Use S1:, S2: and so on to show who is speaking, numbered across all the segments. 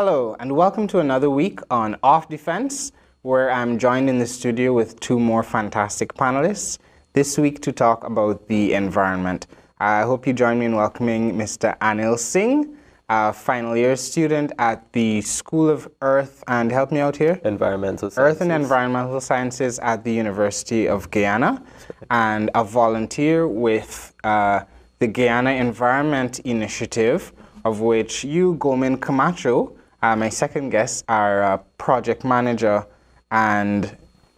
S1: Hello, and welcome to another week on Off Defense, where I'm joined in the studio with two more fantastic panelists this week to talk about the environment. I hope you join me in welcoming Mr. Anil Singh, a final year student at the School of Earth and, help me out here?
S2: Environmental Sciences.
S1: Earth and Environmental Sciences at the University of Guyana, and a volunteer with the Guyana Environment Initiative, of which you, Gomin Camacho, my second guest, are a project manager and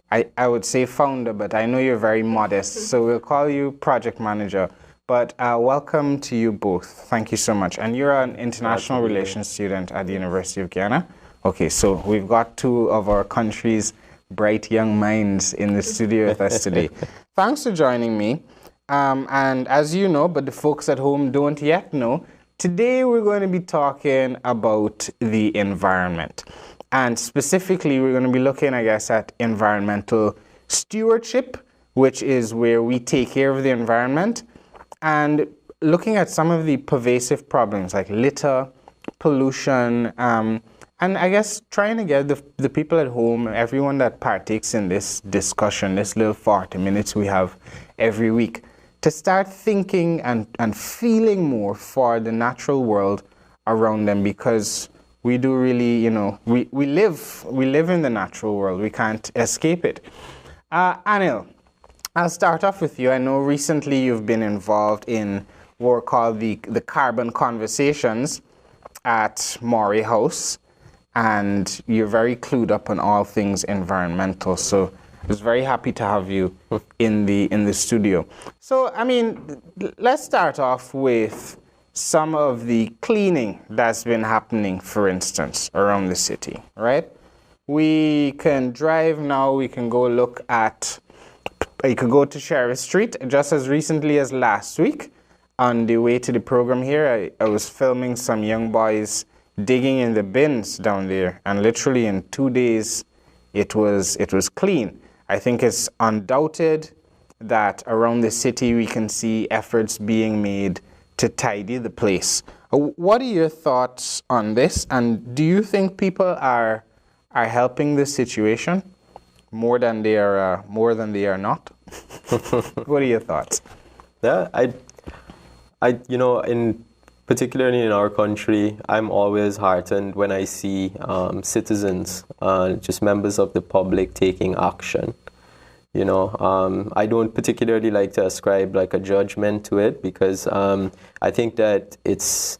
S1: I would say founder, but I know you're very modest, so we'll call you project manager. But welcome to you both. Thank you so much. And you're an international relations student at the University of Guyana. Okay, so we've got two of our country's bright young minds in the studio with us today. Thanks for joining me. And as you know, but the folks at home don't yet know, today we're going to be talking about the environment. And specifically, we're going to be looking, I guess, at environmental stewardship, which is where we take care of the environment, and looking at some of the pervasive problems like litter, pollution, and I guess trying to get the people at home, everyone that partakes in this discussion, this little 40 minutes we have every week, to start thinking and feeling more for the natural world around them, because we do really, we live in the natural world. We can't escape it. Anil, I'll start off with you. I know recently you've been involved in what are called the carbon conversations at Maury House, and you're very clued up on all things environmental. So I was very happy to have you in the studio. So, I mean, let's start off with some of the cleaning that's been happening, for instance, around the city, right? We can drive now, we can go look at, you could go to Sheriff Street. Just as recently as last week, on the way to the program here, I was filming some young boys digging in the bins down there, and literally in 2 days, it was clean. I think it's undoubted that around the city we can see efforts being made to tidy the place. What are your thoughts on this? And do you think people are helping this situation more than they are not? What are your thoughts?
S2: Yeah, in particularly in our country, I'm always heartened when I see citizens, just members of the public taking action. I don't particularly like to ascribe like a judgment to it, because I think that it's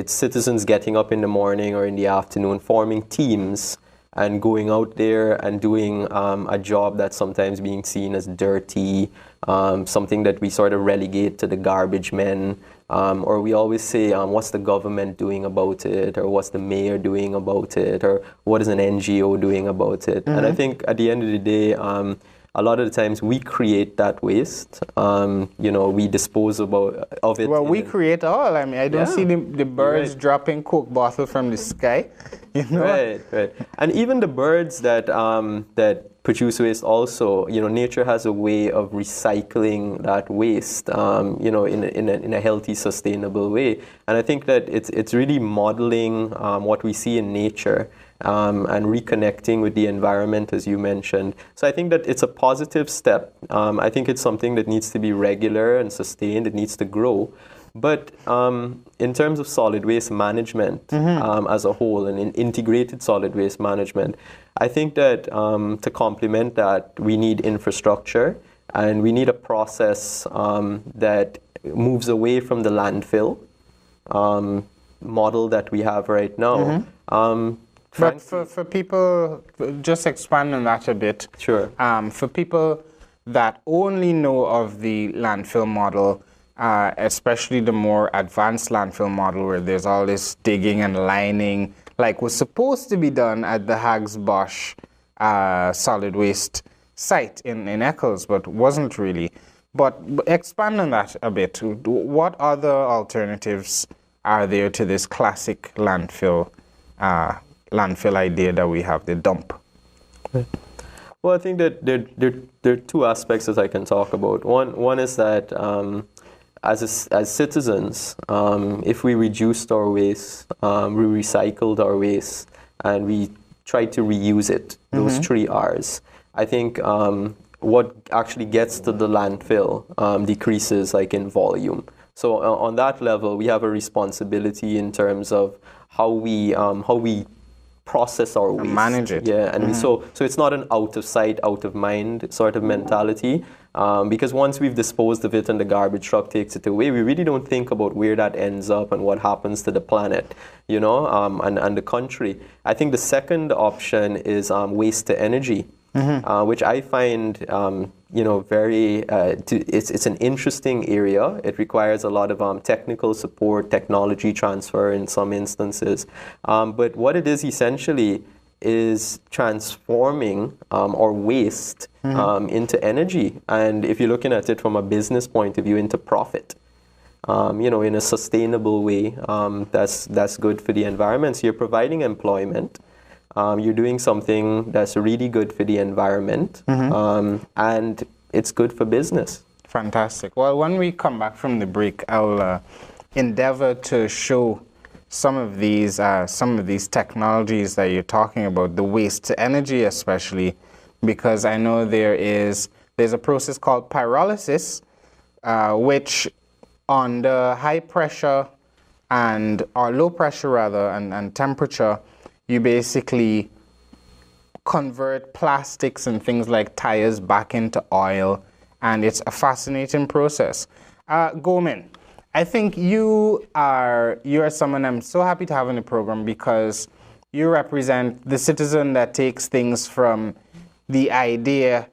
S2: citizens getting up in the morning or in the afternoon, forming teams and going out there and doing a job that's sometimes being seen as dirty, something that we sort of relegate to the garbage men, or we always say, what's the government doing about it, or what's the mayor doing about it, or what is an NGO doing about it? Mm-hmm. And I think at the end of the day, a lot of the times we create that waste. We dispose of it.
S1: Well, we create all. I mean, I don't see the birds dropping Coke bottle from the sky.
S2: Right. And even the birds that produce waste also, nature has a way of recycling that waste, in a healthy, sustainable way. And I think that it's really modeling what we see in nature. And reconnecting with the environment, as you mentioned. So I think that it's a positive step. I think it's something that needs to be regular and sustained. It needs to grow. But in terms of solid waste management as a whole, and in integrated solid waste management, I think that to complement that, we need infrastructure, and we need a process that moves away from the landfill model that we have right now.
S1: But for people, just expand on that a bit.
S2: Sure.
S1: For people that only know of the landfill model, especially the more advanced landfill model where there's all this digging and lining, like was supposed to be done at the Hags Bosch solid waste site in Eccles, but wasn't really. But expand on that a bit. What other alternatives are there to this classic landfill idea that we have, the dump?
S2: Well, I think that there are two aspects that I can talk about. One is that as citizens, if we reduced our waste, we recycled our waste, and we tried to reuse it, those 3 R's, I think what actually gets to the landfill decreases like in volume. So on that level, we have a responsibility in terms of how we process our waste,
S1: manage it.
S2: Yeah, and so it's not an out of sight, out of mind sort of mentality. Because once we've disposed of it and the garbage truck takes it away, we really don't think about where that ends up and what happens to the planet, you know, and the country. I think the second option is waste to energy, which I find, you know, very, it's an interesting area. It requires a lot of technical support, technology transfer in some instances. But what it is essentially is transforming our waste into energy. And if you're looking at it from a business point of view, into profit. You know, in a sustainable way, that's good for the environment. So you're providing employment. You're doing something that's really good for the environment, and it's good for business.
S1: Fantastic. Well, when we come back from the break, I'll endeavor to show some of these technologies that you're talking about, the waste to energy especially, because I know there's a process called pyrolysis, which under high pressure or low pressure rather, and temperature, you basically convert plastics and things like tires back into oil, and it's a fascinating process. Gomen, I think you are someone I'm so happy to have in the program, because you represent the citizen that takes things from the idea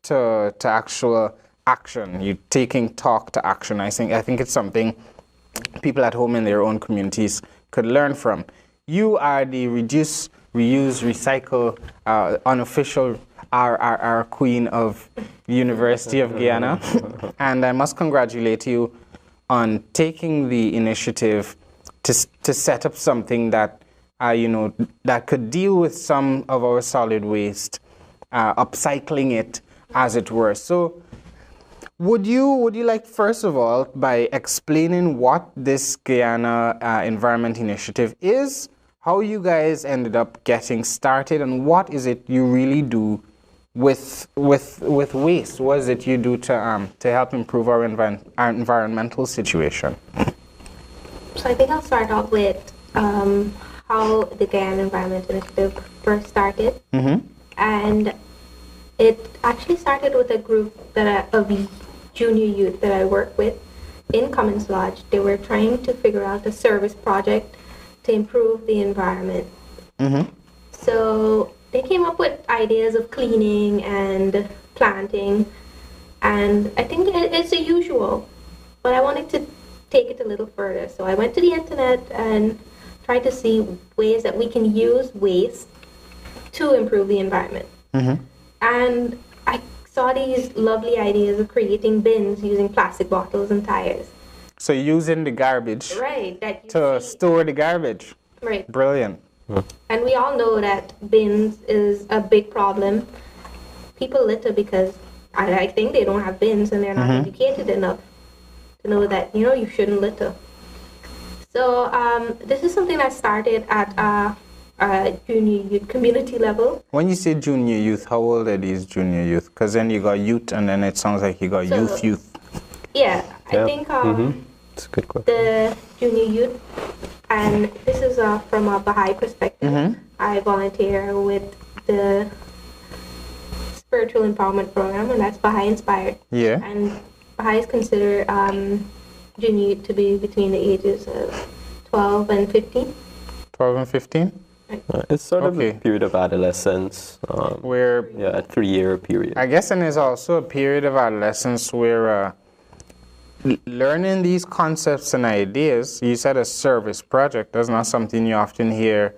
S1: to actual action. You're taking talk to action. I think it's something people at home in their own communities could learn from. You are the reduce, reuse, recycle unofficial our queen of the University of Guyana, and I must congratulate you on taking the initiative to set up something that you know, that could deal with some of our solid waste, upcycling it, as it were. So, would you like, first of all, by explaining what this Guyana Environment Initiative is, how you guys ended up getting started, and what is it you really do with waste? What is it you do to help improve our environmental situation?
S3: So I think I'll start off with how the Guyana Environment Initiative first started, and it actually started with a group of junior youth that I work with in Commons Lodge. They were trying to figure out a service project to improve the environment. So they came up with ideas of cleaning and planting, and I think it's the usual, but I wanted to take it a little further. So I went to the internet and tried to see ways that we can use waste to improve the environment. And I saw these lovely ideas of creating bins using plastic bottles and tires.
S1: So using the garbage,
S3: right,
S1: to store the garbage.
S3: Right.
S1: Brilliant.
S3: And we all know that bins is a big problem. People litter because I think they don't have bins and they're not educated enough to know that, you know, you shouldn't litter. So this is something that started at junior youth community level.
S1: When you say junior youth, how old are these junior youth? Because then you got youth, and then it sounds like you got youth.
S3: Yeah, I think
S2: That's a good question.
S3: the junior youth, and this is from a Baha'i perspective. I volunteer with the Spiritual Empowerment Program, and that's Baha'i inspired.
S1: Yeah.
S3: And Baha'is consider junior youth to be between the ages of 12 and 15.
S1: 12 and 15?
S2: It's sort of a period of adolescence,
S1: Where,
S2: a 3-year period.
S1: I guess, and there's also a period of adolescence where learning these concepts and ideas, you said a service project, that's not something you often hear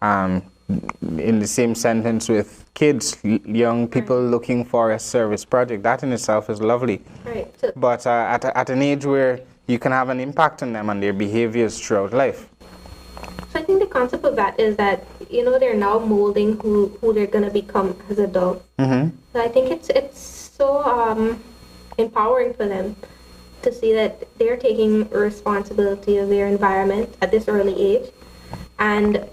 S1: in the same sentence with kids, young people looking for a service project. That in itself is lovely.
S3: Right. So,
S1: But at an age where you can have an impact on them and their behaviors throughout life.
S3: so I think the concept of that is that, you know, they're now molding who they're going to become as adults. So I think it's so empowering for them to see that they're taking responsibility of their environment at this early age. And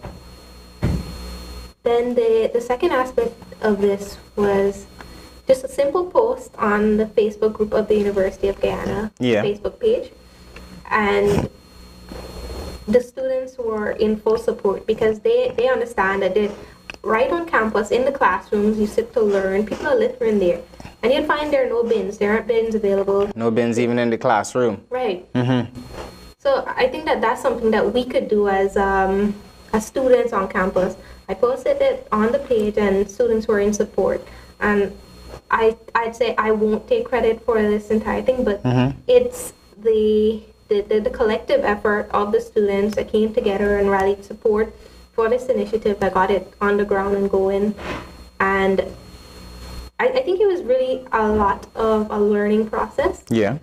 S3: then the second aspect of this was just a simple post on the Facebook group of the University of Guyana Facebook page. And the students were in full support because they understand that right on campus, in the classrooms, you sit to learn, people are littering there. And you'd find there are no bins. There aren't bins available.
S1: No bins even in the classroom.
S3: Right. Mm-hmm. So I think that that's something that we could do as students on campus. I posted it on the page and students were in support. And I'd say I won't take credit for this entire thing, but it's the collective effort of the students that came together and rallied support for this initiative that got it on the ground and going. And I think it was really a lot of a learning process.
S1: Yeah.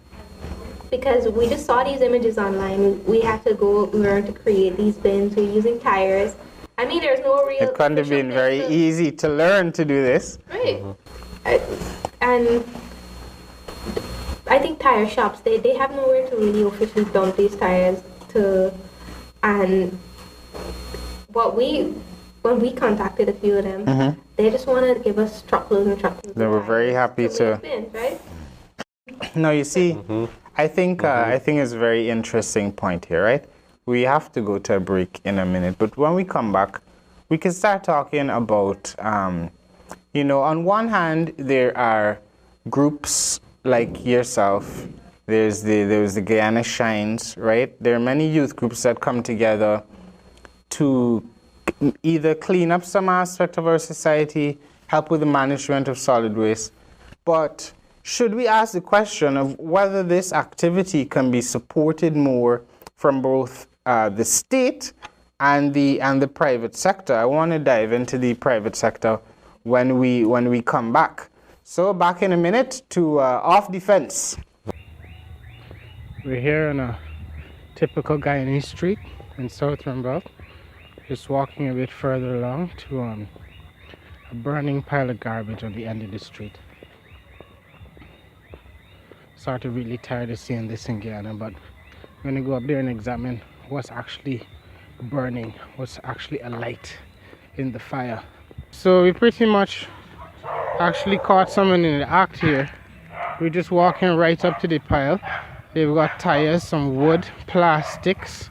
S3: Because we just saw these images online. We had to go learn to create these bins. We're using tires. I mean, there's no real...
S1: It couldn't have been very easy to learn to do this.
S3: Right. And I think tire shops, they have nowhere to really officially dump these tires to... And when we contacted a few of them, they just wanted to give us truckloads and truckloads.
S1: They were very happy to...
S3: Bins, right?
S1: No, you see, I think it's a very interesting point here, right? We have to go to a break in a minute, but when we come back, we can start talking about, on one hand, there are groups like yourself. There's the Guyana Shines, right? There are many youth groups that come together to either clean up some aspect of our society, help with the management of solid waste, but should we ask the question of whether this activity can be supported more from both the state and the private sector? I want to dive into the private sector when we come back. So back in a minute to Off Defense.
S4: We're here on a typical Guyanese street in South Rambouillet. Just walking a bit further along to a burning pile of garbage on the end of the street. Started really tired of seeing this in Guyana, but I'm going to go up there and examine what's actually burning, what's actually alight in the fire. So we pretty much actually caught someone in the act here. We're just walking right up to the pile. They've got tires, some wood, plastics.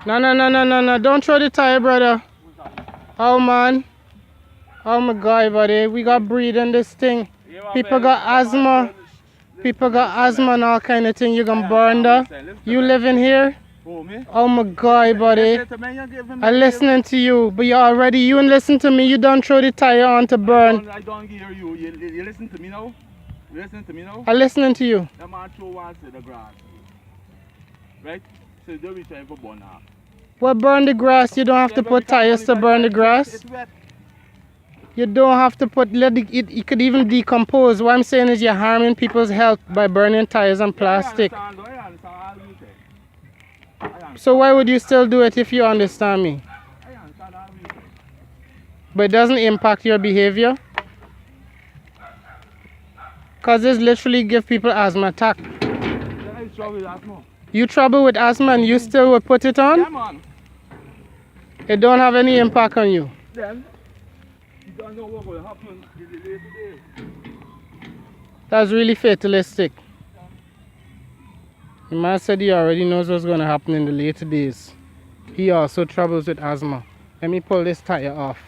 S4: No, don't throw the tire, brother. Oh, man. Oh, my God, buddy. We got breed in this thing. People got asthma. People got asthma and all kind of thing. You gonna burn that? You living here? Oh, my God, buddy. I'm listening to you, but you ain't listen to me. You don't throw the tire on to burn.
S5: I don't hear you. You listen to me now? You listen to me now?
S4: I'm listening to you.
S5: The man throw one to the grass. Right? So don't be trying for burn now.
S4: Well, burn the grass. You don't have to put tires to burn the grass.
S5: It's wet.
S4: You don't have to put, it could even decompose. What I'm saying is you're harming people's health by burning tires and plastic.
S5: I understand all you say.
S4: So why would you still do it if you understand me?
S5: I understand all you say.
S4: But it doesn't impact your behavior? Because this literally give people asthma attack.
S5: Yeah, it's trouble with asthma.
S4: You trouble with asthma and you still would put it on?
S5: Yeah, man.
S4: It don't have any impact on you.
S5: Then, you don't know what will happen in the later days.
S4: That's really fatalistic. The man said he already knows what's going to happen in the later days. He also troubles with asthma. Let me pull this tire off.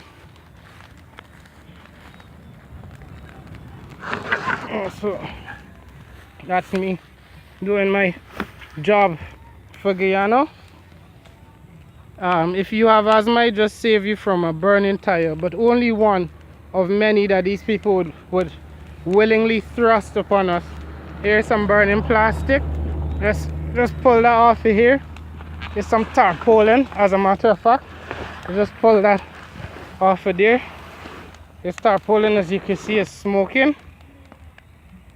S4: So, that's me doing my job for Guyana. If you have asthma, it just save you from a burning tire, but only one of many that these people would willingly thrust upon us. Here's some burning plastic. Let's just pull that off of here. There's some tarpaulin, as a matter of fact. Just pull that off of there. This tarpaulin, as you can see, is smoking.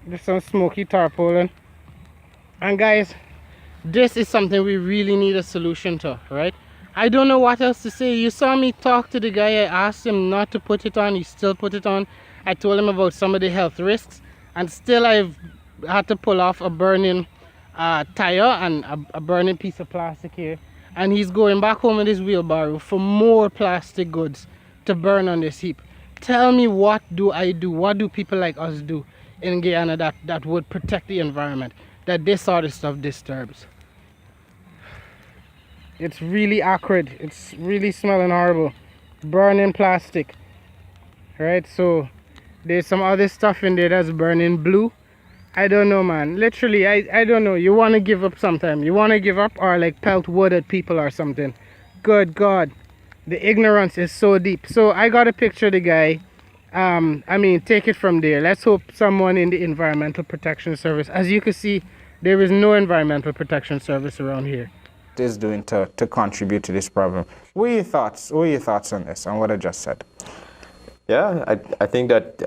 S4: There's some smoky tarpaulin. And guys, this is something we really need a solution to, right? I don't know what else to say. You saw me talk to the guy. I asked him not to put it on. He still put it on. I told him about some of the health risks, and still I've had to pull off a burning tire and a burning piece of plastic here. And he's going back home in his wheelbarrow for more plastic goods to burn on this heap. Tell me, what do I do? What do people like us do in Guyana that would protect the environment, that this sort of stuff disturbs? It's really acrid. It's really smelling horrible. Burning plastic. Right, so there's some other stuff in there that's burning blue. I don't know, man. Literally, I don't know. You want to give up sometime. You want to give up or like pelt wood at people or something. Good God. The ignorance is so deep. So I got a picture of the guy. I mean, take it from there. Let's hope someone in the Environmental Protection Service. As you can see, there is no Environmental Protection Service around here.
S1: Is doing to contribute to this problem. What are your thoughts? What are your thoughts on this, on what I just said?
S2: Yeah, I think that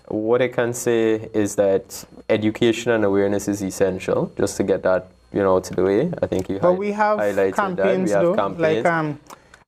S2: what I can say is that education and awareness is essential, just to get that, to the way. I think you
S1: we have
S2: highlighted
S1: campaigns,
S2: that. We have
S1: though.
S2: campaigns.
S1: Like,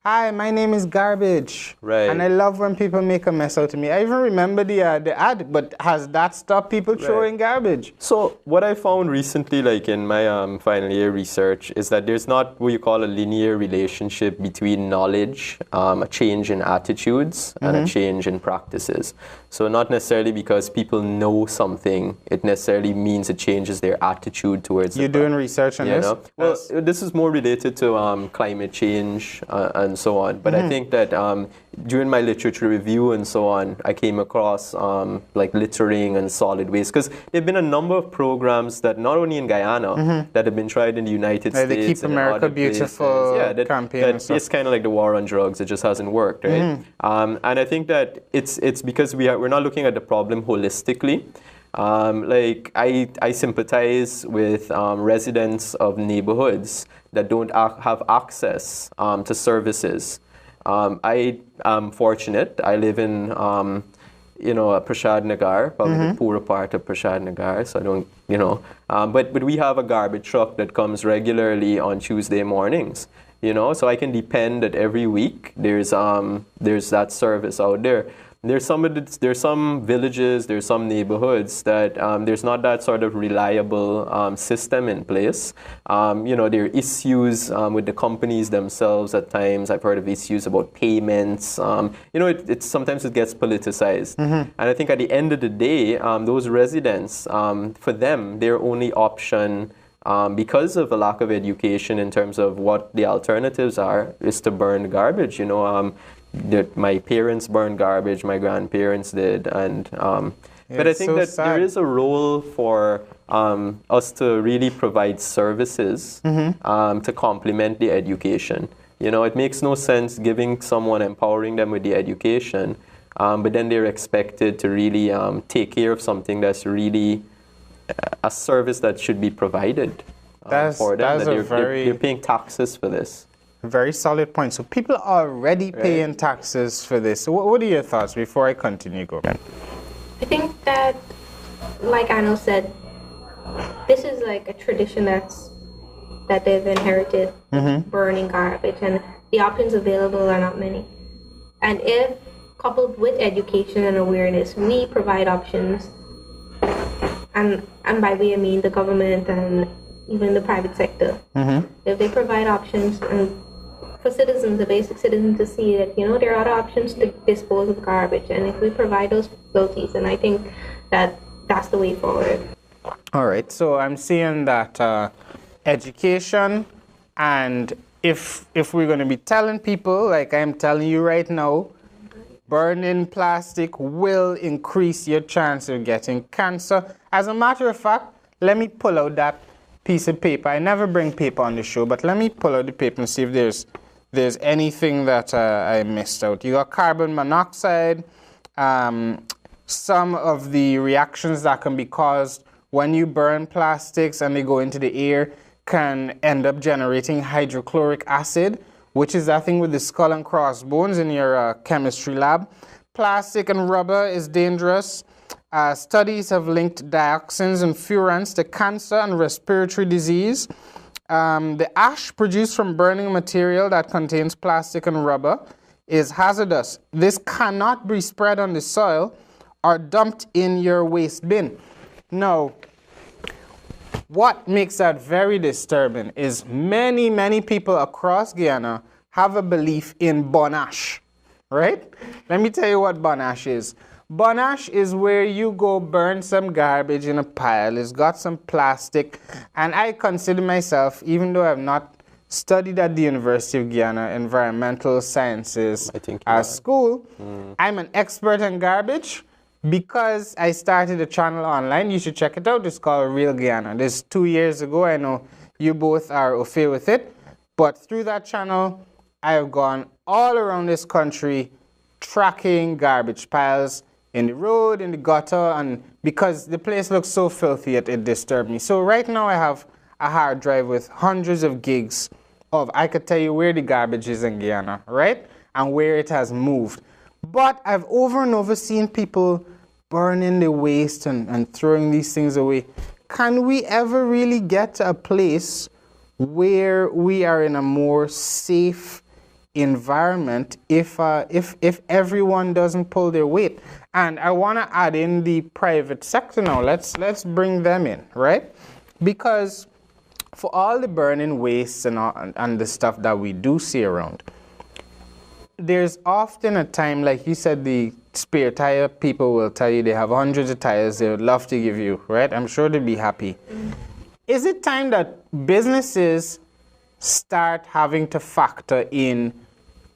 S1: hi, my name is Garbage.
S2: Right.
S1: And I love when people make a mess out of me. I even remember the ad, but has that stopped people throwing garbage?
S2: So what I found recently, like in my final year research, is that there's not what you call a linear relationship between knowledge, a change in attitudes, and a change in practices. So not necessarily because people know something, it necessarily means it changes their attitude towards it.
S1: You're doing research on this?
S2: Well, this is more related to climate change and so on. But I think that during my literature review and so on, I came across like littering and solid waste. Because there have been a number of programs that not only in Guyana, that have been tried in the United States.
S1: They Keep
S2: and
S1: America
S2: other
S1: Beautiful
S2: campaign.
S1: campaign.
S2: It's kind of like the war on drugs. It just hasn't worked, right? And I think that it's because we're not looking at the problem holistically. Like I sympathize with residents of neighborhoods that don't have access to services. I am fortunate. I live in Prashad Nagar, probably the poorer part of Prashad Nagar. So I don't, but we have a garbage truck that comes regularly on Tuesday mornings. So I can depend that every week there's that service out there. There's some villages, there's some neighborhoods that there's not that sort of reliable system in place. There are issues with the companies themselves at times. I've heard of issues about payments. Sometimes it gets politicized. And I think at the end of the day, those residents, for them, their only option, because of a lack of education in terms of what the alternatives are, is to burn garbage. That my parents burned garbage, my grandparents did, and but I think that there is a role for us to really provide services to complement the education. It makes no sense giving someone, empowering them with the education, but then they're expected to really take care of something that's really a service that should be provided for them. They're paying taxes for this.
S1: Very solid point. So people are already paying taxes for this. So what are your thoughts before I continue going?
S3: I think that, like Anno said, this is like a tradition that they've inherited, burning garbage, and the options available are not many. And if coupled with education and awareness, we provide options, and by we I mean the government and even the private sector. If they provide options and for citizens, the basic citizen, to see that, there are other options to dispose of garbage. And if we provide those facilities, then I think that that's the way forward.
S1: All right. So I'm seeing that education, and if we're going to be telling people, like I'm telling you right now, burning plastic will increase your chance of getting cancer. As a matter of fact, let me pull out that piece of paper. I never bring paper on the show, but let me pull out the paper and see if there's anything that I missed out. You got carbon monoxide, some of the reactions that can be caused when you burn plastics and they go into the air can end up generating hydrochloric acid, which is that thing with the skull and crossbones in your chemistry lab. Plastic and rubber is dangerous. Studies have linked dioxins and furans to cancer and respiratory disease. The ash produced from burning material that contains plastic and rubber is hazardous. This cannot be spread on the soil or dumped in your waste bin. Now, what makes that very disturbing is many people across Guyana have a belief in burn ash, right? Let me tell you what burn ash is. Burn ash is where you go burn some garbage in a pile. It's got some plastic, and I consider myself, even though I've not studied at the University of Guyana Environmental Sciences school, I'm an expert on garbage. Because I started a channel online, you should check it out. It's called Real Guyana. This is 2 years ago. I know you both are au fait with it. But through that channel, I have gone all around this country tracking garbage piles in the road, in the gutter, and because the place looks so filthy, it disturbed me. So right now I have a hard drive with hundreds of gigs of, I could tell you where the garbage is in Guyana, right? And where it has moved. But I've over and over seen people burning the waste and throwing these things away. Can we ever really get to a place where we are in a more safe environment if everyone doesn't pull their weight? And I want to add in the private sector now. Let's bring them in, right? Because for all the burning waste and the stuff that we do see around, there's often a time, like you said, the spare tire people will tell you they have hundreds of tires they would love to give you, right? I'm sure they'd be happy. Is it time that businesses start having to factor in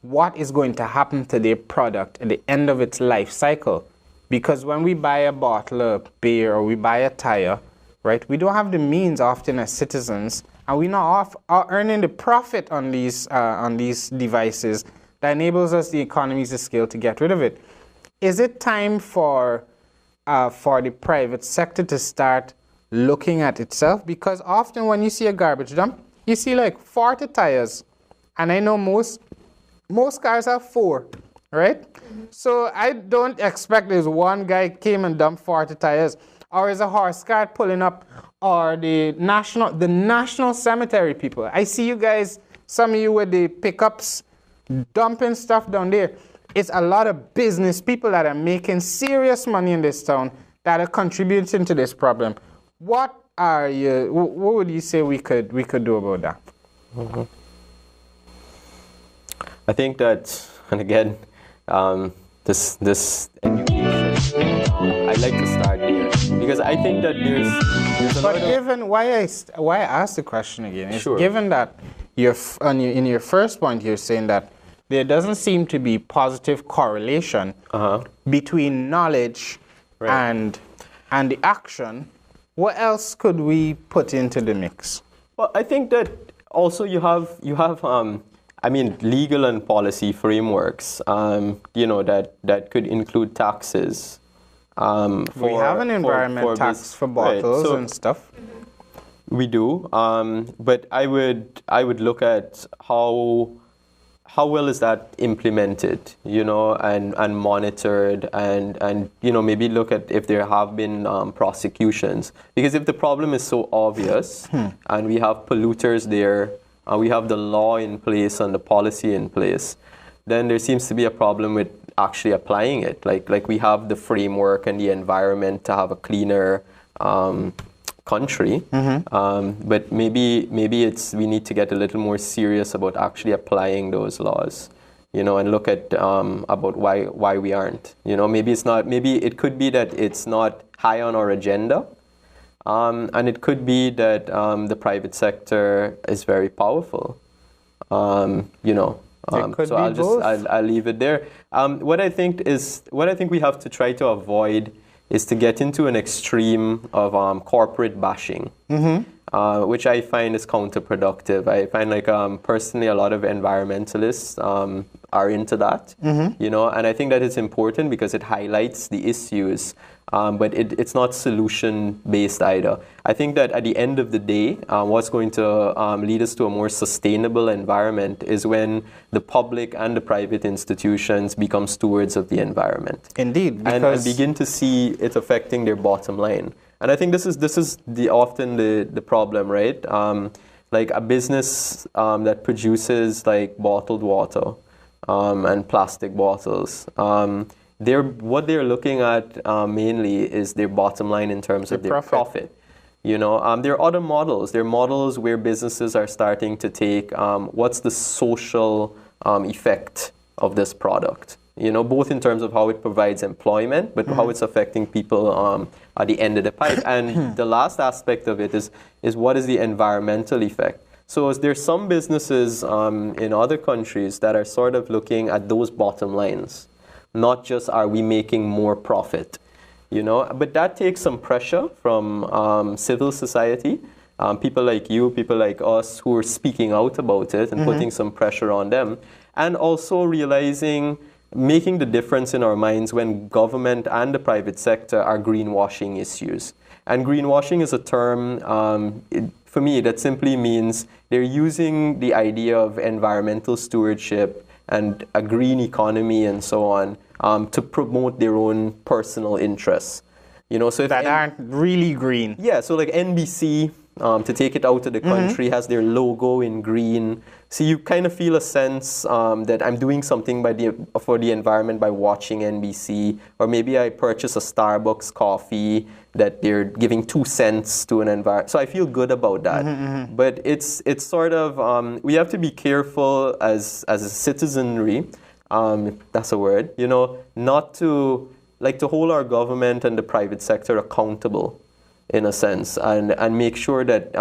S1: what is going to happen to their product at the end of its life cycle? Because when we buy a bottle of beer or we buy a tire, right, we don't have the means often as citizens, and we're not earning the profit on these devices that enables us the economies of scale to get rid of it. Is it time for the private sector to start looking at itself? Because often when you see a garbage dump, you see like 40 tires, and I know most cars have 4, right? So I don't expect there's one guy came and dumped 40 tires, or is a horse cart pulling up, or the national cemetery people. I see you guys, some of you with the pickups, dumping stuff down there. It's a lot of business people that are making serious money in this town that are contributing to this problem. What would you say we could do about that?
S2: Mm-hmm. I think that, and again, this education, I'd like to start here because I think that there's a lot of...
S1: But given why I asked the question again is
S2: sure. Given
S1: that in your first point you're saying that there doesn't seem to be positive correlation between knowledge and the action. What else could we put into the mix?
S2: Well, I think that also you have legal and policy frameworks, that could include taxes.
S1: We have an environment tax for bottles and stuff.
S2: We do, but I would look at how well is that implemented, and monitored, and maybe look at if there have been prosecutions. Because if the problem is so obvious, and we have polluters there, we have the law in place and the policy in place, then there seems to be a problem with actually applying it. Like we have the framework and the environment to have a cleaner country, but maybe we need to get a little more serious about actually applying those laws, and look at about why we aren't. Maybe it could be that it's not high on our agenda, and it could be that the private sector is very powerful. So I'll leave it there. What I think we have to try to avoid is to get into an extreme of corporate bashing, which I find is counterproductive. I find personally a lot of environmentalists are into that, you know, and I think that it's important because it highlights the issues, but it's not solution-based either. I think that at the end of the day, what's going to lead us to a more sustainable environment is when the public and the private institutions become stewards of the environment.
S1: Indeed,
S2: And begin to see it affecting their bottom line. And I think this is often the problem, right? Like a business that produces like bottled water and plastic bottles. What they're looking at mainly is their bottom line in terms of their profit. You know, there are other models. There are models where businesses are starting to take what's the social effect of this product. You know, both in terms of how it provides employment, but how it's affecting people at the end of the pipe. And the last aspect of it is what is the environmental effect. So there's some businesses in other countries that are sort of looking at those bottom lines, not just are we making more profit, you know. But that takes some pressure from civil society, people like you, people like us who are speaking out about it and putting some pressure on them, and also realizing, making the difference in our minds when government and the private sector are greenwashing issues. And greenwashing is a term, for me, that simply means they're using the idea of environmental stewardship and a green economy and so on to promote their own personal interests. You know, so if
S1: that aren't really green.
S2: Yeah, so like NBC, to take it out of the country, has their logo in green. So you kind of feel a sense that I'm doing something for the environment by watching NBC, or maybe I purchase a Starbucks coffee that they're giving 2 cents to an environment. So I feel good about that. But it's sort of, we have to be careful as a citizenry, if that's a word, you know, not to hold our government and the private sector accountable, in a sense, and make sure that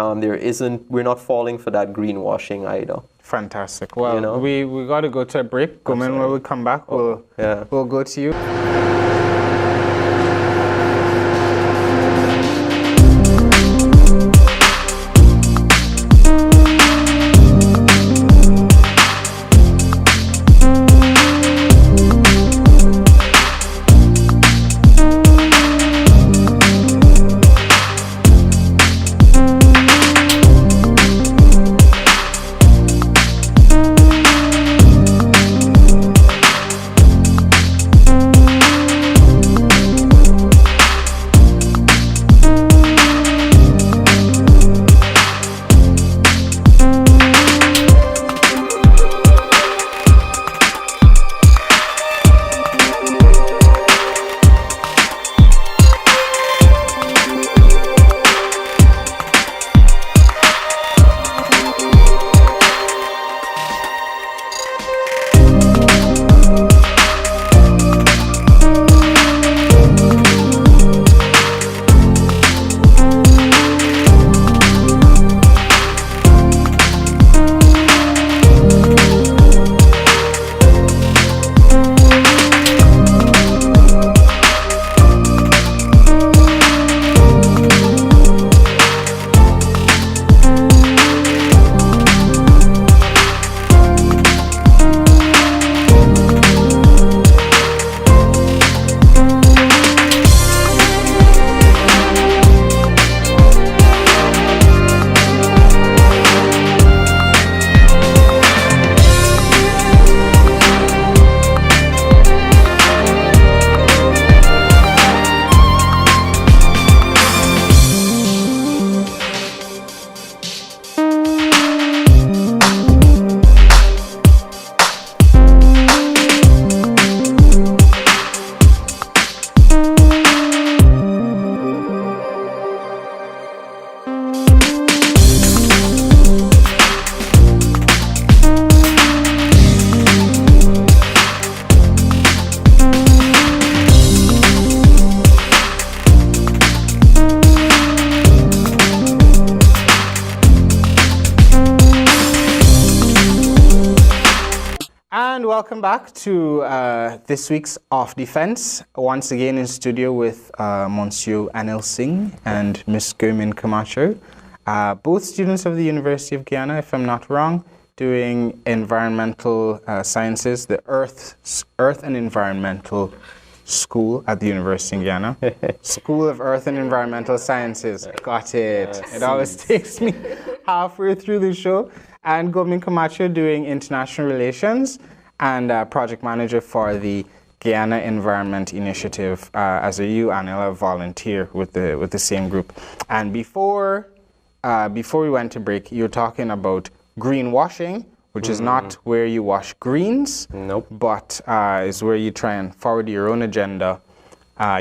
S2: we're not falling for that greenwashing either.
S1: Fantastic. Well,
S2: you know?
S1: we got to go to a break. When we come back, we'll go to you. And welcome back to this week's Off Defense. Once again in studio with Monsieur Anil Singh and Ms. Gurmin Camacho, both students of the University of Guyana, if I'm not wrong, doing environmental sciences, the Earth and Environmental School at the University in Guyana. School of Earth and Environmental Sciences. Got it. It always takes me halfway through the show. And Gomin Camacho doing international relations and project manager for the Guyana Environment Initiative as a UNL volunteer with the same group. And before we went to break, you were talking about greenwashing, which is not where you wash greens,
S2: Nope.
S1: but is where you try and forward your own agenda,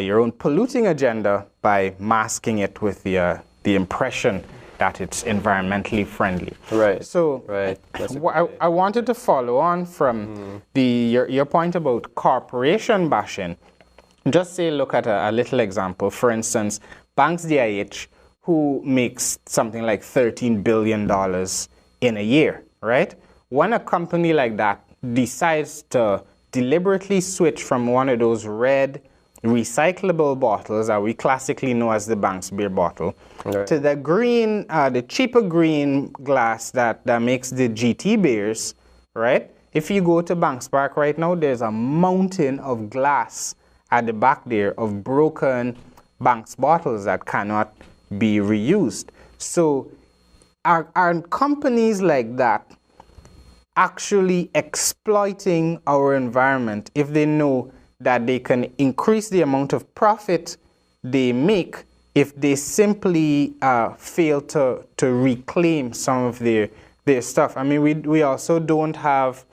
S1: your own polluting agenda, by masking it with the impression that it's environmentally friendly.
S2: Right.
S1: So
S2: Right. That's
S1: I wanted to follow on from your point about corporation bashing. Just say, look at a little example. For instance, Banks G.E.I, who makes something like $13 billion in a year, right? When a company like that decides to deliberately switch from one of those red recyclable bottles that we classically know as the Banks beer bottle to the green, the cheaper green glass that makes the GT beers, right? If you go to Banks Park right now, there's a mountain of glass at the back there of broken Banks bottles that cannot be reused. So are companies like that actually exploiting our environment if they know that they can increase the amount of profit they make if they simply fail to reclaim some of their stuff? I mean, we also don't have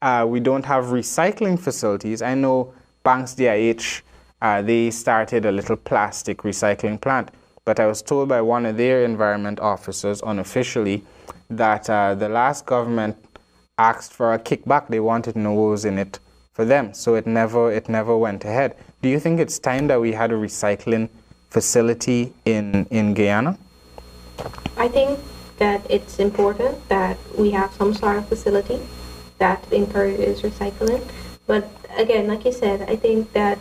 S1: recycling facilities. I know Banks G.E.I, they started a little plastic recycling plant, but I was told by one of their environment officers unofficially that the last government asked for a kickback. They wanted to know what was in it for them, so it never went ahead. Do you think it's time that we had a recycling facility in Guyana?
S3: I think that it's important that we have some sort of facility that encourages recycling. But again, like you said, I think that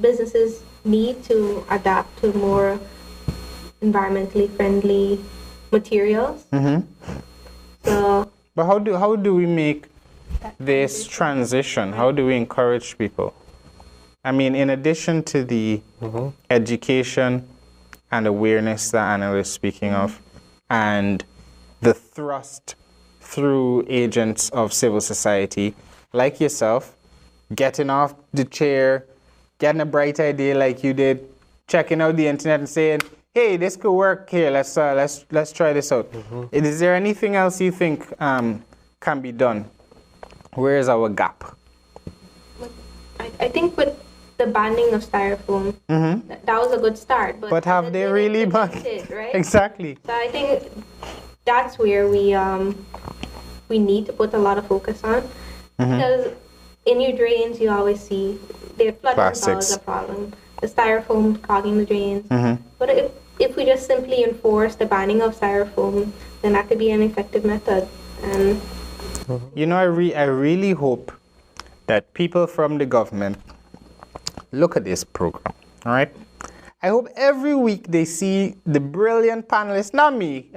S3: businesses need to adapt to more environmentally friendly materials. So,
S1: but how do we make this transition? How do we encourage people? I mean, in addition to the education and awareness that Anna was speaking of, and the thrust through agents of civil society like yourself, getting off the chair, getting a bright idea like you did, checking out the internet and saying, hey, this could work here, let's try this out. Is there anything else you think can be done? Where is our gap?
S3: I think with the banning of styrofoam, that was a good start. But
S1: have they really banned
S3: it, right?
S1: Exactly.
S3: So I think that's where we need to put a lot of focus on. Because in your drains, you always see the flooding is a problem. The styrofoam clogging the drains. But if we just simply enforce the banning of styrofoam, then that could be an effective method. And
S1: you know, I really hope that people from the government look at this program, all right? I hope every week they see the brilliant panelists, not me,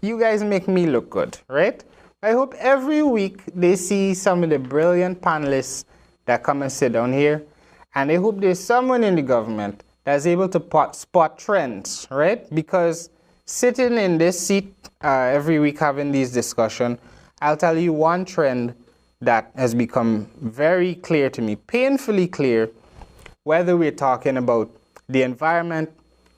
S1: you guys make me look good, right? I hope every week they see some of the brilliant panelists that come and sit down here, and I hope there's someone in the government that's able to spot trends, right? Because sitting in this seat every week having these discussions, I'll tell you one trend that has become very clear to me, painfully clear, whether we're talking about the environment,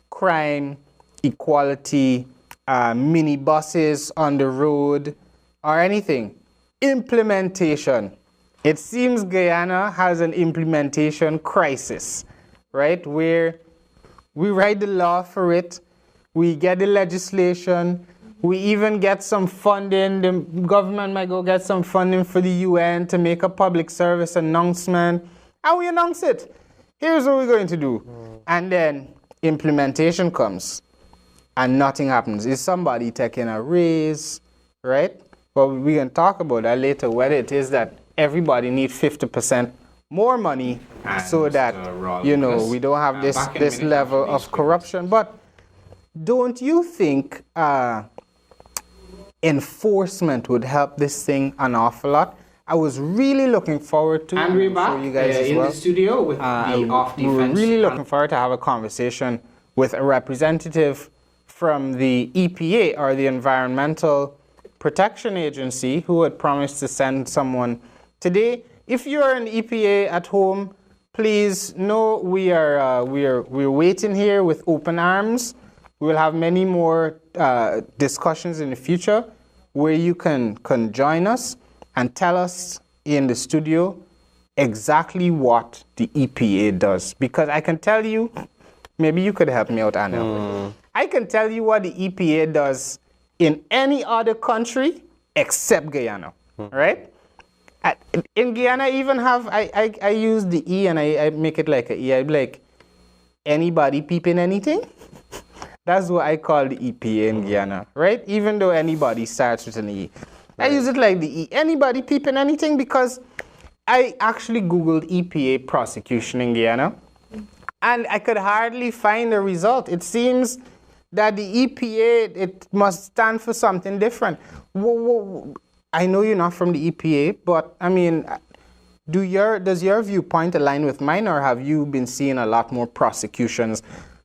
S1: crime, equality, minibuses on the road, or anything. Implementation. It seems Guyana has an implementation crisis, right? Where we write the law for it, we get the legislation, we even get some funding. The government might go get some funding for the UN to make a public service announcement, and we announce it. Here's what we're going to do. And then implementation comes, and nothing happens. Is somebody taking a raise, right? But we can talk about that later, whether it is that everybody needs 50% more money so that, we don't have this level of corruption. But don't you think enforcement would help this thing an awful lot. I was really looking forward to,
S6: and we're back
S1: you guys as
S6: in
S1: well.
S6: the studio with the off
S1: We were
S6: defense.
S1: really looking forward to have a conversation with a representative from the EPA, or the Environmental Protection Agency, who had promised to send someone today. If you're an EPA at home, please know we're waiting here with open arms. We will have many more discussions in the future where you can join us and tell us in the studio exactly what the EPA does. Because I can tell you, maybe you could help me out, Anna. I can tell you what the EPA does in any other country except Guyana, right? In Guyana, I even have, I use the E and I make it like a E. I'm like, anybody peeping anything? That's what I call the EPA in Guyana, right? Even though anybody starts with an E. I use it like the E. Anybody peeping anything? Because I actually Googled EPA prosecution in Guyana, and I could hardly find a result. It seems that the EPA, it must stand for something different. I know you're not from the EPA, but I mean, does your viewpoint align with mine, or have you been seeing a lot more prosecutions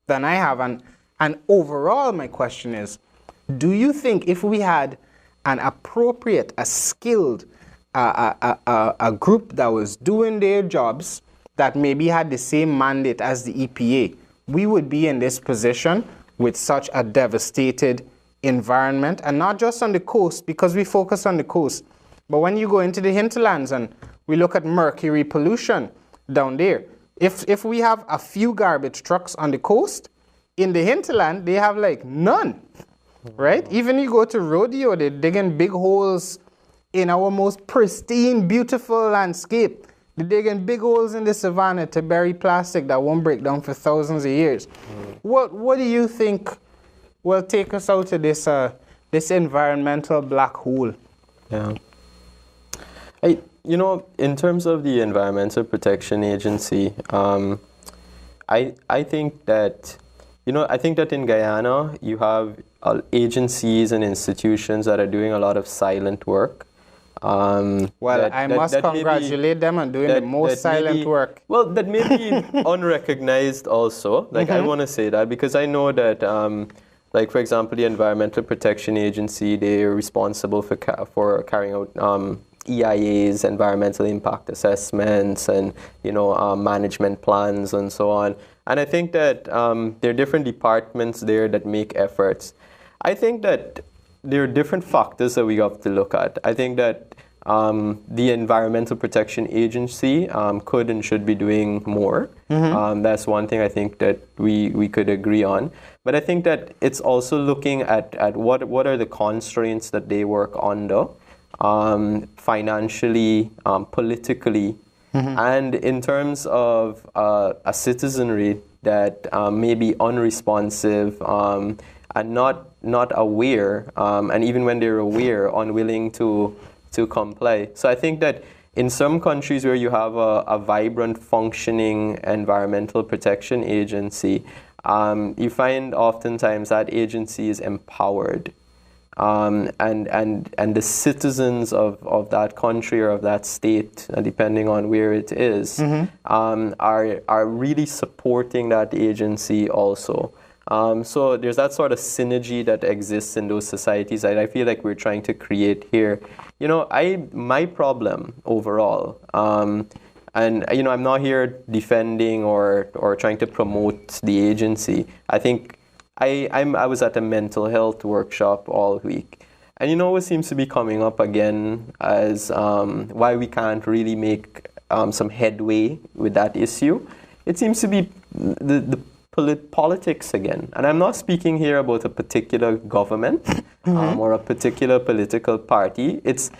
S1: than I have? And overall, my question is, do you think if we had an appropriate, a skilled, a group that was doing their jobs, that maybe had the same mandate as the EPA, we would be in this position with such a devastated environment, and not just on the coast, because we focus on the coast, but when you go into the hinterlands and we look at mercury pollution down there, if we have a few garbage trucks on the coast, in the hinterland they have like none, right? Even you go to Rodeo, they're digging big holes in our most pristine, beautiful landscape. They're digging big holes in the savannah to bury plastic that won't break down for thousands of years. What do you think will take us out of this this environmental black hole?
S2: Yeah. In terms of the Environmental Protection Agency, I think that, I think that in Guyana you have agencies and institutions that are doing a lot of silent work.
S1: I must congratulate them on doing the most silent work.
S2: Well, that may be unrecognized also. I want to say that because I know that, for example, the Environmental Protection Agency, they're responsible for carrying out EIAs, environmental impact assessments, and management plans and so on. And I think that there are different departments there that make efforts. I think that there are different factors that we have to look at. I think that the Environmental Protection Agency could and should be doing more. That's one thing I think that we could agree on. But I think that it's also looking at what are the constraints that they work under, financially, politically, and in terms of a citizenry that may be unresponsive and not aware, and even when they're aware, unwilling to comply. So I think that in some countries where you have a vibrant, functioning Environmental Protection Agency, you find oftentimes that agency is empowered. And the citizens of that country or of that state, depending on where it is, are really supporting that agency also. So there's that sort of synergy that exists in those societies that I feel like we're trying to create here. My problem overall, and I'm not here defending or trying to promote the agency. I think I was at a mental health workshop all week, and what seems to be coming up again as why we can't really make some headway with that issue. It seems to be the politics again, and I'm not speaking here about a particular government or a particular political party. It's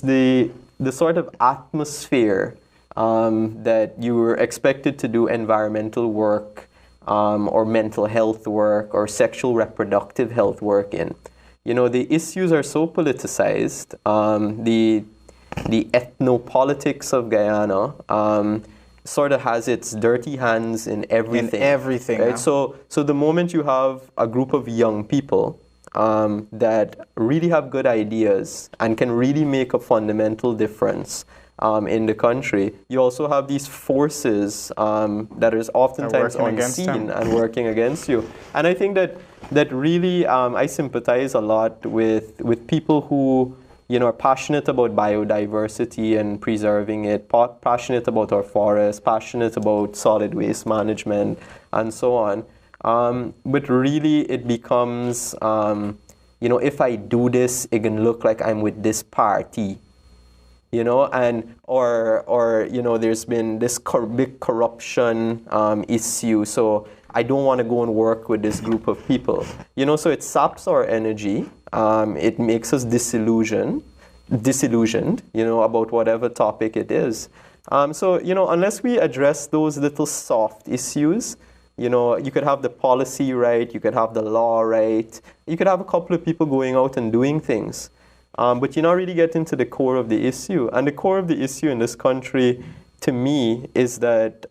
S2: the sort of atmosphere that you were expected to do environmental work or mental health work or sexual reproductive health work in. The issues are so politicized. The ethnopolitics of Guyana sort of has its dirty hands in everything.
S1: In everything.
S2: Right?
S1: Yeah.
S2: So the moment you have a group of young people that really have good ideas and can really make a fundamental difference in the country, you also have these forces that is oftentimes unseen and working against you. And I think that really I sympathize a lot with people who are passionate about biodiversity and preserving it, passionate about our forests, passionate about solid waste management, and so on. But really, it becomes, if I do this, it can look like I'm with this party, and or there's been this big corruption issue, so I don't want to go and work with this group of people. So it saps our energy. It makes us disillusioned, about whatever topic it is. So, unless we address those little soft issues, you could have the policy right, you could have the law right, you could have a couple of people going out and doing things. But you're not really getting to the core of the issue. And the core of the issue in this country, to me, is that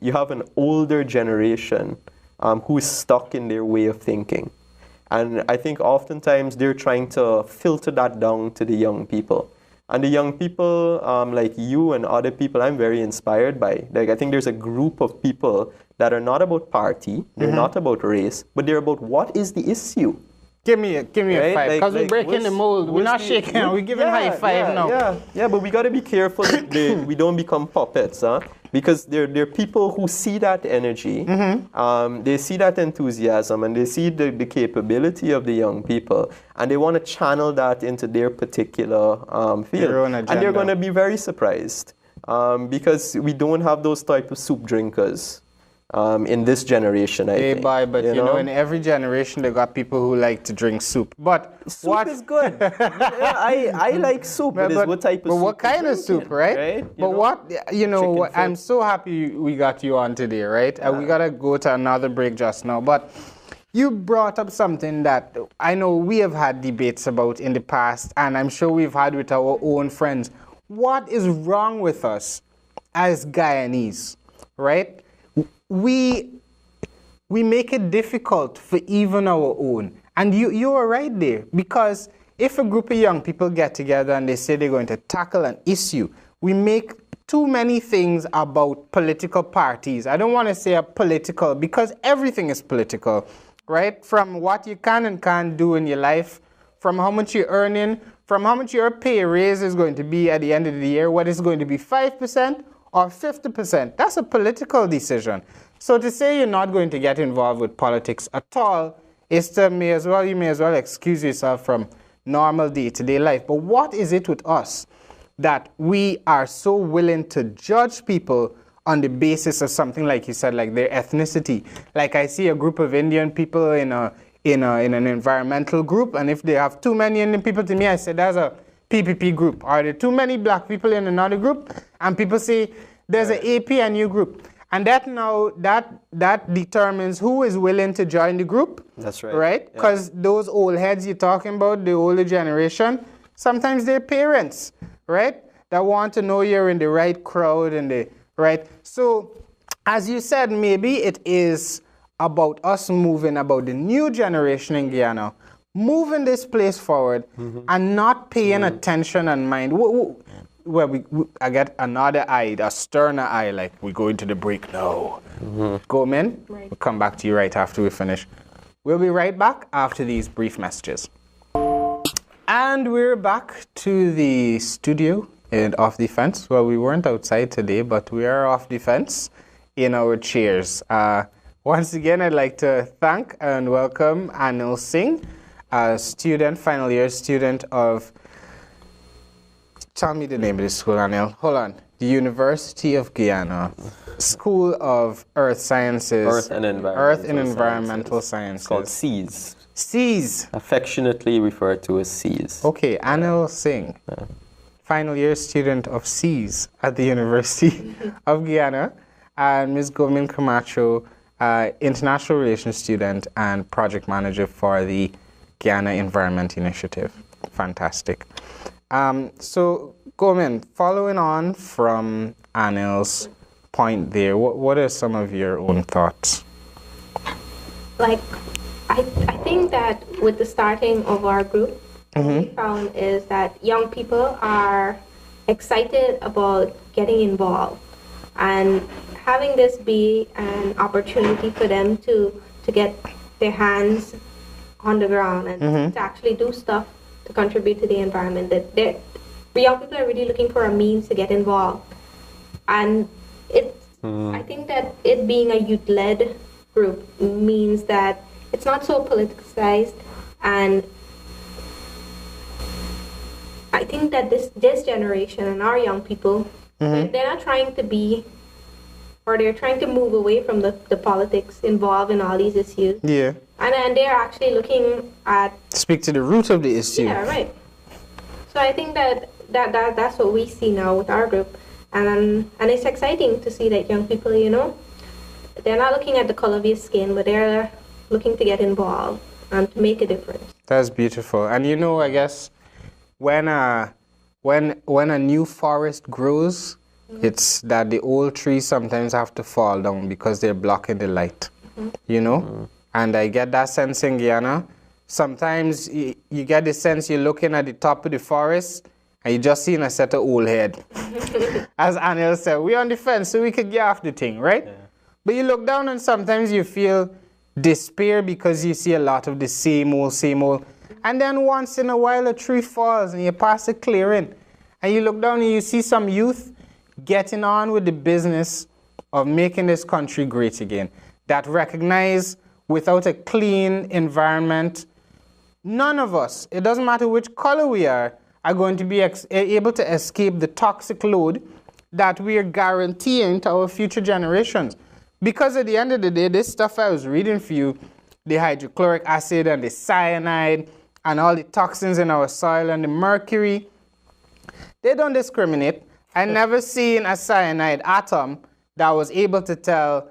S2: you have an older generation who is stuck in their way of thinking. And I think oftentimes they're trying to filter that down to the young people. And the young people, like you and other people, I'm very inspired by. Like, I think there's a group of people that are not about party, they're not about race, but they're about what is the issue.
S1: Give me a five, because we're breaking the mold. We're not shaking, we're giving high five now.
S2: Yeah, but we got to be careful that we don't become puppets, because there are people who see that energy, they see that enthusiasm, and they see the capability of the young people, and they want to channel that into their particular field. And they're going to be very surprised, because we don't have those type of soup drinkers. In this generation, I think.
S1: But in every generation, they got people who like to drink soup. But
S2: soup is good. I like soup. But what type of soup?
S1: But what kind of soup, right? But I'm so happy we got you on today, right? And we got to go to another break just now. But you brought up something that I know we have had debates about in the past, and I'm sure we've had with our own friends. What is wrong with us as Guyanese, right? We make it difficult for even our own. And you are right there. Because if a group of young people get together and they say they're going to tackle an issue, we make too many things about political parties. I don't want to say political, because everything is political, right? From what you can and can't do in your life, from how much you're earning, from how much your pay raise is going to be at the end of the year, what is going to be 5%, or 50%. That's a political decision. So to say you're not going to get involved with politics at all is you may as well excuse yourself from normal day-to-day life. But what is it with us that we are so willing to judge people on the basis of something like you said, like their ethnicity? Like I see a group of Indian people in an environmental group, and if they have too many Indian people, to me I say that's a PPP group. Are there too many black people in another group? And people say there's an APNU group. And that determines who is willing to join the group.
S2: That's right.
S1: Right? Because those old heads you're talking about, the older generation, sometimes they're parents, right? That want to know you're in the right crowd right? So, as you said, maybe it is about us moving, about the new generation in Guyana, moving this place forward and not paying attention and mind. I get another eye, a sterner eye, like we're going to the break now. Go, men. Right. We'll come back to you right after we finish. We'll be right back after these brief messages. And we're back to the studio off the fence. Well, we weren't outside today, but we are off the fence in our chairs. Once again, I'd like to thank and welcome Anil Singh, a final year student of, tell me the name of the school, Anil. Hold on. The University of Guyana, School of Earth Sciences.
S2: Earth and Environmental
S1: Sciences.
S2: It's called SEAS.
S1: SEAS.
S2: Affectionately referred to as SEAS.
S1: Okay, Anil Singh, final year student of SEAS at the University of Guyana, and Ms. Gomin Camacho, international relations student and project manager for the Guyana Environment Initiative. Fantastic. So, Gomin, following on from Anil's point there, what are some of your own thoughts?
S3: Like, I think that with the starting of our group, what we found is that young people are excited about getting involved and having this be an opportunity for them to get their hands on the ground and to actually do stuff to contribute to the environment. That young people are really looking for a means to get involved, and I think that it being a youth-led group means that it's not so politicized, and I think that this generation and our young people, they're not trying to be, or they're trying to move away from the politics involved in all these issues.
S1: Yeah.
S3: And they're actually looking at...
S1: Speak to the root of the issue.
S3: Yeah, right. So I think that's what we see now with our group. And it's exciting to see that young people, they're not looking at the color of your skin, but they're looking to get involved and to make a difference.
S1: That's beautiful. And I guess when a new forest grows, it's that the old trees sometimes have to fall down because they're blocking the light, And I get that sense in Guyana. Sometimes you get the sense you're looking at the top of the forest and you just seeing a set of old head. As Anil said, we're on the fence so we could get off the thing, right? Yeah. But you look down and sometimes you feel despair because you see a lot of the same old. And then once in a while a tree falls and you pass a clearing and you look down and you see some youth getting on with the business of making this country great again. That recognize without a clean environment, none of us, it doesn't matter which color we are going to be able to escape the toxic load that we are guaranteeing to our future generations. Because at the end of the day, this stuff I was reading for you, the hydrochloric acid and the cyanide and all the toxins in our soil and the mercury, they don't discriminate. I never seen a cyanide atom that was able to tell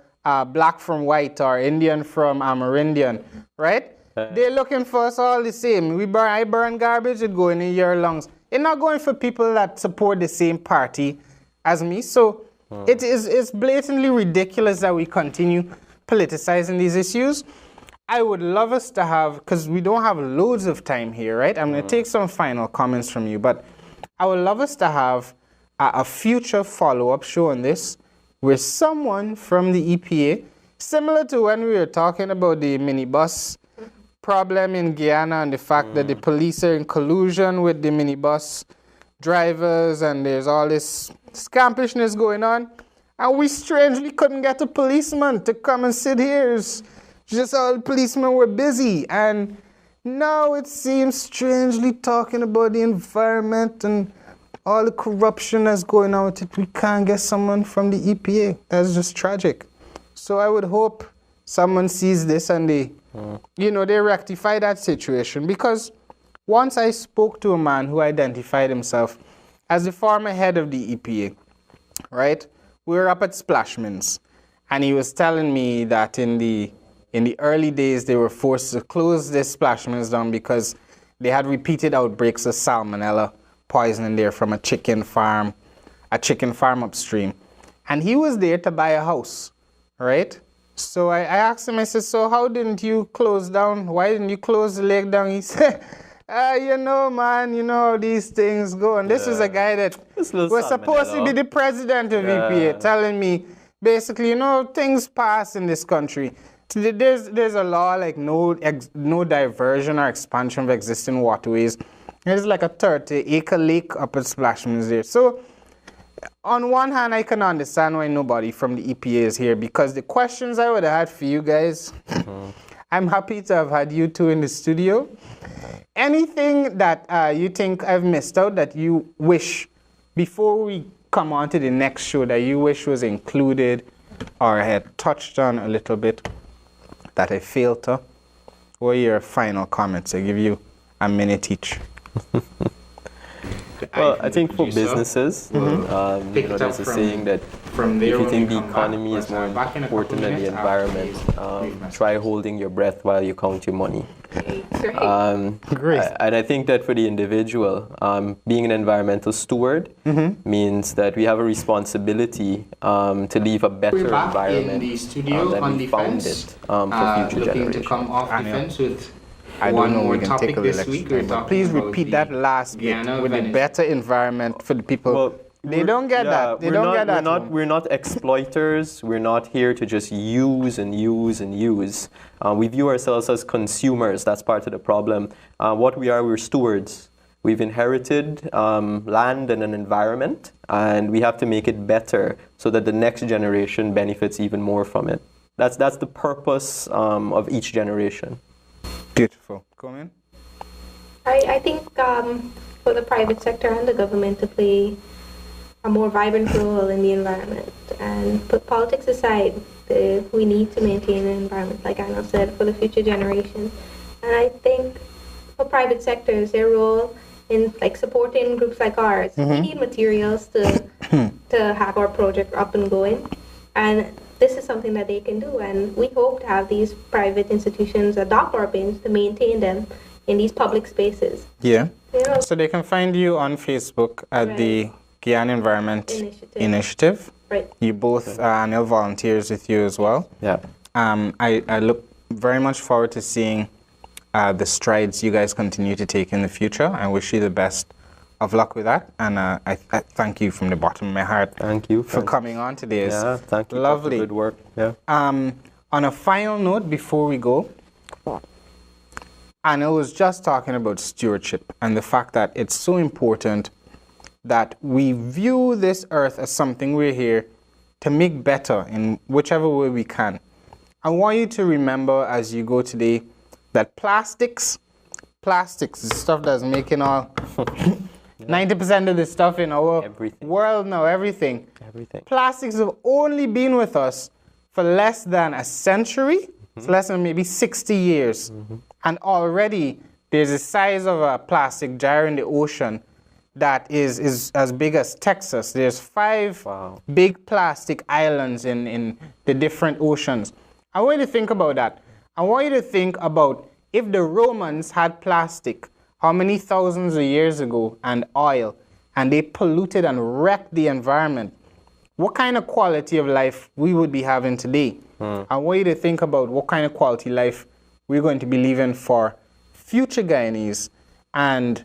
S1: black from white or Indian from Amerindian, right? They're looking for us all the same. I burn garbage, it go in your lungs. It's not going for people that support the same party as me. So it's blatantly ridiculous that we continue politicizing these issues. I would love us to have, because we don't have loads of time here, right? I'm going to take some final comments from you, but I would love us to have a future follow-up show on this with someone from the EPA, similar to when we were talking about the minibus problem in Guyana and the fact that the police are in collusion with the minibus drivers and there's all this scampishness going on. And we strangely couldn't get a policeman to come and sit here. It's just all the policemen were busy. And now it seems strangely talking about the environment and all the corruption that's going on with it, we can't get someone from the EPA. That's just tragic. So I would hope someone sees this and they rectify that situation. Because once I spoke to a man who identified himself as the former head of the EPA, right? We were up at Splashman's, and he was telling me that in the early days they were forced to close this Splashman's down because they had repeated outbreaks of salmonella poisoning there from a chicken farm upstream. And he was there to buy a house, right? So I asked him, I said, so how didn't you close down? Why didn't you close the lake down? He said, man, how these things go. And this was a guy that was supposed to be the president of EPA, telling me, basically, things pass in this country. There's a law like no diversion or expansion of existing waterways. There's like a 30-acre lake up at Splashman's there. So on one hand, I can understand why nobody from the EPA is here, because the questions I would have had for you guys, I'm happy to have had you two in the studio. Anything that you think I've missed out that you wish, before we come on to the next show, that you wish was included or I had touched on a little bit that I failed to? What are your final comments? I give you a minute each.
S2: Well, I think for businesses, there's a saying that if you think the economy is more important than the environment, try holding your breath while you count your money.
S1: Great.
S2: And I think that for the individual, being an environmental steward means that we have a responsibility to leave a better environment than we found it for future generations.
S6: To come off the fence with
S1: I
S6: One
S1: don't know,
S6: more
S1: we can
S6: topic
S1: take a
S6: this
S1: little
S6: week,
S1: extra
S6: we're
S1: time. But
S6: talking
S1: please
S6: about
S1: repeat
S6: the
S1: that last bit
S6: Guyana
S1: with the
S6: Venice.
S1: better environment for the people.
S2: Well,
S1: they don't get that. They don't get that.
S2: We're not exploiters. We're not here to just use and use and use. We view ourselves as consumers. That's part of the problem. What we are, we're stewards. We've inherited land and an environment, and we have to make it better so that the next generation benefits even more from it. That's the purpose of each generation.
S1: Beautiful. Come in.
S3: I think for the private sector and the government to play a more vibrant role in the environment and put politics aside, we need to maintain an environment, like Anna said, for the future generation. And I think for private sectors, their role in like supporting groups like ours, we need materials to have our project up and going. And this is something that they can do, and we hope to have these private institutions adopt our bins to maintain them in these public spaces.
S1: Yeah.
S3: You know,
S1: So they can find you on Facebook at the Guyana Environment Initiative.
S3: Right.
S1: You both Anil volunteers with you as well.
S2: Yeah.
S1: I look very much forward to seeing the strides you guys continue to take in the future. I wish you the best of luck with that, and I thank you from the bottom of my heart.
S2: Thank you
S1: for coming on today.
S2: Yeah, thank you.
S1: Lovely.
S2: Good work. Yeah.
S1: On a final note, before we go, Anil was just talking about stewardship and the fact that it's so important that we view this earth as something we're here to make better in whichever way we can. I want you to remember as you go today that plastics is stuff that's making all 90% of the stuff in our world now, everything. Plastics have only been with us for less than a century. It's less than maybe 60 years. And already there's a size of a plastic jar in the ocean that is as big as Texas. There's 5 big plastic islands in the different oceans. I want you to think about that. I want you to think about if the Romans had plastic, how many thousands of years ago, and oil, and they polluted and wrecked the environment, what kind of quality of life we would be having today. I want you to think about what kind of quality life we're going to be living for future Guyanese. And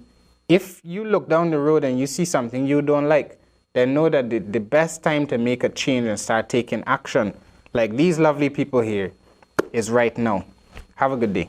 S1: if you look down the road and you see something you don't like, then know that the best time to make a change and start taking action, like these lovely people here, is right now. Have a good day.